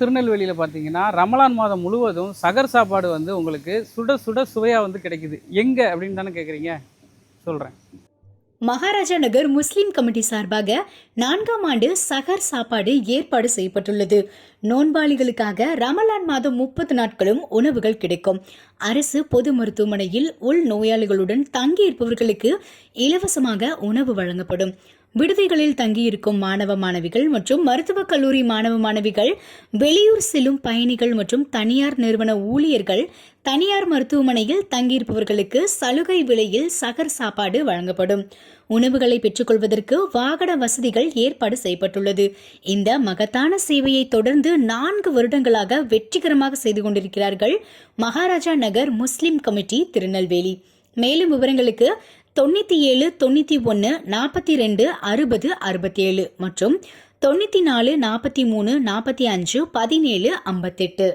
திருநெல்வேலியில் பார்த்தீங்கன்னா ரமலான் மாதம் முழுவதும் சகர் சாப்பாடு வந்து உங்களுக்கு சுட சுட சுவையாக வந்து கிடைக்குது. எங்கே அப்படின்னு தானே கேட்குறீங்க, சொல்கிறேன். மகாராஜா நகர் முஸ்லிம் கமிட்டி சார்பாக 4ஆம் ஆண்டு சகர் சாப்பாடு ஏற்பாடு செய்யப்பட்டுள்ளது. நோன்பாளிகளுக்காக ரமலான் மாதம் 30 நாட்களும் உணவுகள் கிடைக்கும். அரசு பொது மருத்துவமனையில் உள் நோயாளிகளுடன் தங்கியிருப்பவர்களுக்கு இலவசமாக உணவு வழங்கப்படும். விடுதிகளில் தங்கியிருக்கும் மாணவ மாணவிகள் மற்றும் மருத்துவக் கல்லூரி மாணவ மாணவிகள், வெளியூர் செல்லும் பயணிகள் மற்றும் தனியார் நிறுவன ஊழியர்கள், தனியார் மருத்துவமனையில் தங்கியிருப்பவர்களுக்கு சலுகை விலையில் சகர் சாப்பாடு வழங்கப்படும். உணவுகளை பெற்றுக்கொள்வதற்கு வாகன வசதிகள் ஏற்பாடு செய்யப்பட்டுள்ளது. இந்த மகத்தான சேவையை தொடர்ந்து 4 வருடங்களாக வெற்றிகரமாக செய்து கொண்டிருக்கிறார்கள் மகாராஜா நகர் முஸ்லிம் கமிட்டி திருநெல்வேலி. மேலும் விவரங்களுக்கு 97 91 42 60 67 மற்றும் 94 43 45 17 58.